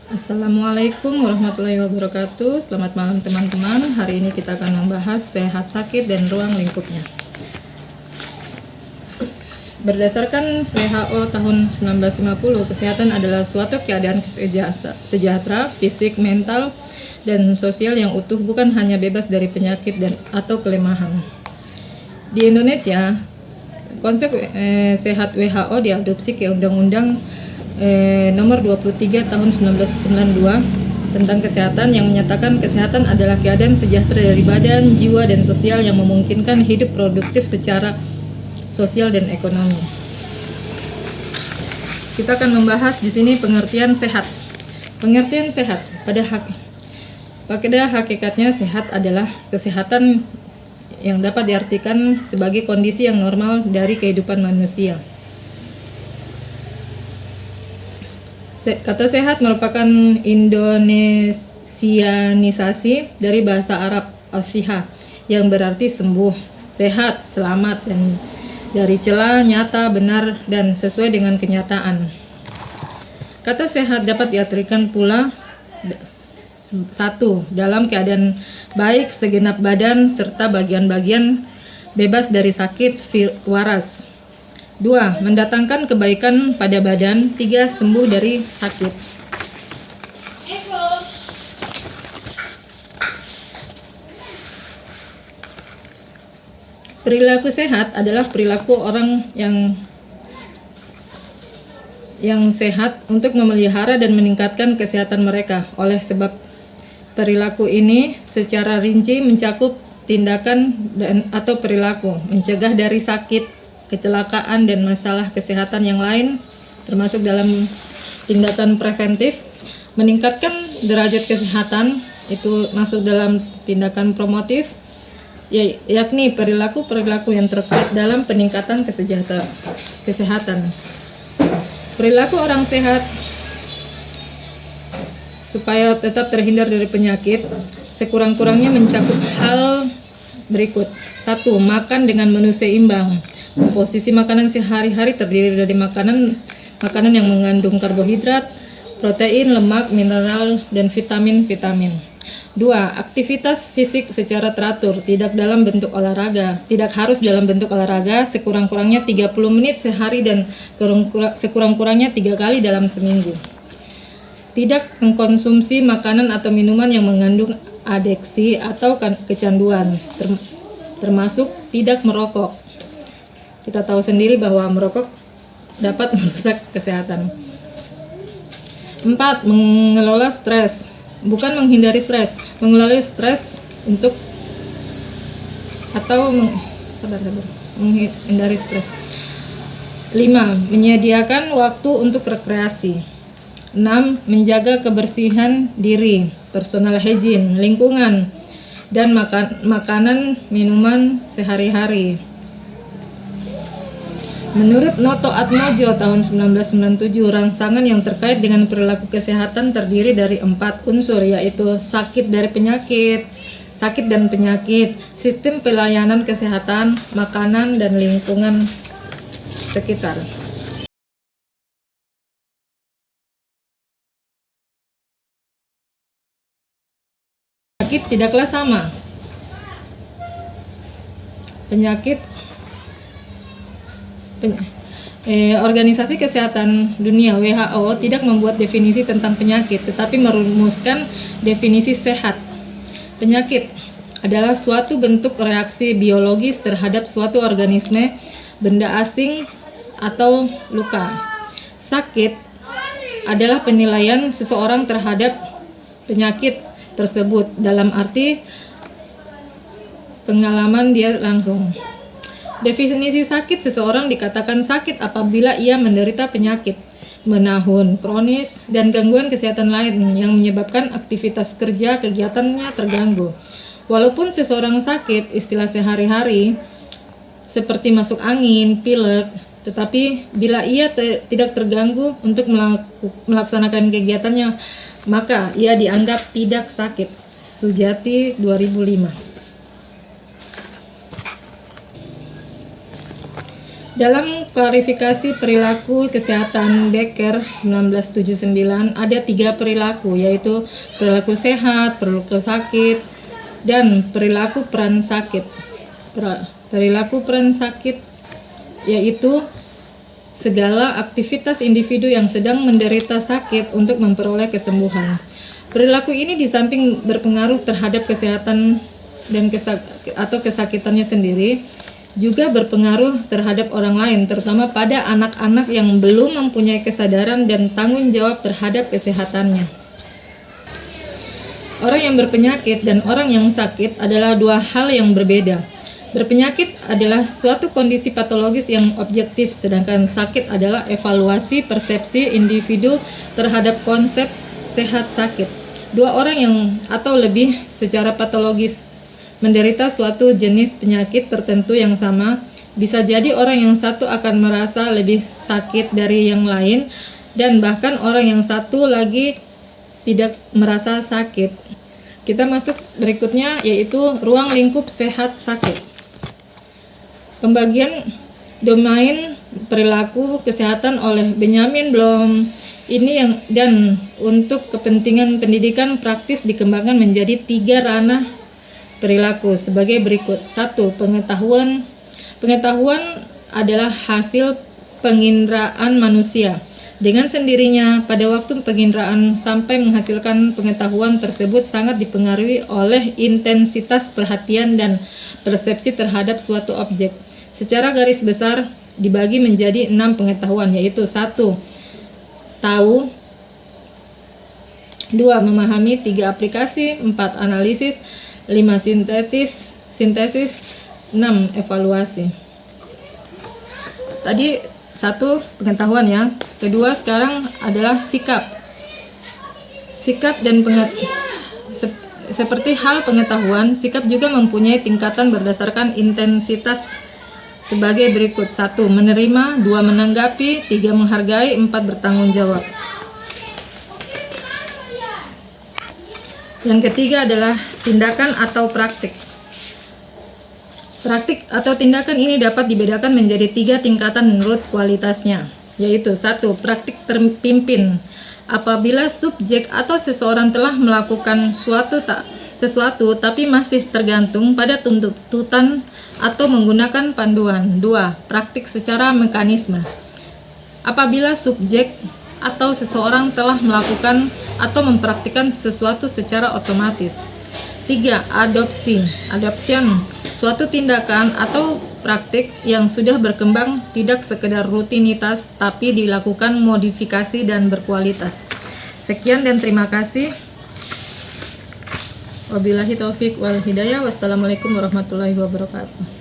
Assalamualaikum warahmatullahi wabarakatuh. Selamat malam teman-teman. Hari ini kita akan membahas sehat, sakit, dan ruang lingkupnya. Berdasarkan WHO tahun 1950, kesehatan adalah suatu keadaan sejahtera, fisik, mental, dan sosial yang utuh, bukan hanya bebas dari penyakit atau kelemahan. Di Indonesia, konsep sehat WHO diadopsi ke Undang-Undang nomor 23 tahun 1992 tentang kesehatan, yang menyatakan kesehatan adalah keadaan sejahtera dari badan, jiwa, dan sosial yang memungkinkan hidup produktif secara sosial dan ekonomi. Kita akan membahas di sini pengertian sehat. Pengertian sehat pada hakikatnya sehat adalah kesehatan yang dapat diartikan sebagai kondisi yang normal dari kehidupan manusia. Kata sehat merupakan Indonesianisasi dari bahasa Arab as-siha, yang berarti sembuh, sehat, selamat, dan dari celah, nyata, benar, dan sesuai dengan kenyataan. Kata sehat dapat diartikan pula: 1. Dalam keadaan baik segenap badan serta bagian-bagian bebas dari sakit waras. 2. Mendatangkan kebaikan pada badan. 3. Sembuh dari sakit. Perilaku sehat adalah perilaku orang yang sehat untuk memelihara dan meningkatkan kesehatan mereka. Oleh sebab perilaku ini secara rinci mencakup tindakan atau perilaku mencegah dari sakit, kecelakaan, dan masalah kesehatan yang lain, termasuk dalam tindakan preventif. Meningkatkan derajat kesehatan itu masuk dalam tindakan promotif, yakni perilaku-perilaku yang terkait dalam peningkatan kesehatan. Perilaku orang sehat supaya tetap terhindar dari penyakit sekurang-kurangnya mencakup hal berikut. 1. Makan dengan menu seimbang. Komposisi makanan sehari-hari terdiri dari makanan yang mengandung karbohidrat, protein, lemak, mineral, dan vitamin. 2. Aktivitas fisik secara teratur, tidak harus dalam bentuk olahraga, sekurang-kurangnya 30 menit sehari dan sekurang-kurangnya 3 kali dalam seminggu. Tidak mengkonsumsi makanan atau minuman yang mengandung adiksi atau kecanduan, termasuk tidak merokok. Kita tahu sendiri bahwa merokok dapat merusak kesehatan. 4. Mengelola stres, bukan menghindari stres, mengelola stres menghindari stres. 5. Menyediakan waktu untuk rekreasi. 6. Menjaga kebersihan diri, personal hygiene, lingkungan, dan makanan minuman sehari-hari. Menurut Noto Atmojo tahun 1997, rangsangan yang terkait dengan perilaku kesehatan terdiri dari 4 unsur, yaitu sakit dan penyakit, sistem pelayanan kesehatan, makanan, dan lingkungan sekitar. Penyakit tidaklah sama. Organisasi Kesehatan Dunia (WHO) tidak membuat definisi tentang penyakit, tetapi merumuskan definisi sehat. Penyakit adalah suatu bentuk reaksi biologis terhadap suatu organisme, benda asing, atau luka. Sakit adalah penilaian seseorang terhadap penyakit tersebut dalam arti pengalaman dia langsung. Definisi sakit: seseorang dikatakan sakit apabila ia menderita penyakit, menahun, kronis, dan gangguan kesehatan lain yang menyebabkan aktivitas kerja kegiatannya terganggu. Walaupun seseorang sakit, istilah sehari-hari seperti masuk angin, pilek, tetapi bila ia tidak terganggu untuk melaksanakan kegiatannya, maka ia dianggap tidak sakit. Sujati 2005. Dalam klarifikasi perilaku kesehatan Becker 1979 ada 3 perilaku, yaitu perilaku sehat, perilaku sakit, dan perilaku peran sakit. Perilaku peran sakit yaitu segala aktivitas individu yang sedang menderita sakit untuk memperoleh kesembuhan. Perilaku ini di samping berpengaruh terhadap kesehatan dan kesakitannya sendiri, juga berpengaruh terhadap orang lain, terutama pada anak-anak yang belum mempunyai kesadaran dan tanggung jawab terhadap kesehatannya. Orang yang berpenyakit dan orang yang sakit adalah 2 hal yang berbeda. Berpenyakit adalah suatu kondisi patologis yang objektif, sedangkan sakit adalah evaluasi persepsi individu terhadap konsep sehat sakit. 2 orang yang atau lebih secara patologis menderita suatu jenis penyakit tertentu yang sama, bisa jadi orang yang satu akan merasa lebih sakit dari yang lain, dan bahkan orang yang satu lagi tidak merasa sakit. Kita masuk berikutnya, yaitu ruang lingkup sehat sakit. Pembagian domain perilaku kesehatan oleh Benjamin Bloom ini dan untuk kepentingan pendidikan praktis dikembangkan menjadi 3 ranah perilaku sebagai berikut. 1. Pengetahuan. Pengetahuan adalah hasil penginderaan manusia. Dengan sendirinya, pada waktu penginderaan sampai menghasilkan pengetahuan tersebut sangat dipengaruhi oleh intensitas perhatian dan persepsi terhadap suatu objek. Secara garis besar dibagi menjadi 6 pengetahuan, yaitu 1. Tahu, 2. Memahami, 3. Aplikasi, 4. Analisis, 5. Sintesis, 6. Evaluasi. Tadi 1 pengetahuan ya. Kedua sekarang adalah sikap. Sikap dan seperti hal pengetahuan, sikap juga mempunyai tingkatan berdasarkan intensitas sebagai berikut. 1. Menerima, 2. Menanggapi, 3. Menghargai, 4. Bertanggung jawab. Yang ketiga adalah tindakan atau praktik. Praktik atau tindakan ini dapat dibedakan menjadi 3 tingkatan menurut kualitasnya, yaitu 1. Praktik terpimpin. Apabila subjek atau seseorang telah melakukan sesuatu tapi masih tergantung pada tuntutan atau menggunakan panduan. 2. Praktik secara mekanisme. Apabila subjek atau seseorang telah melakukan atau mempraktikkan sesuatu secara otomatis. 3. Adoption. Suatu tindakan atau praktik yang sudah berkembang, tidak sekedar rutinitas tapi dilakukan modifikasi dan berkualitas. Sekian dan terima kasih. Wabillahi taufik wal hidayah. Wassalamualaikum warahmatullahi wabarakatuh.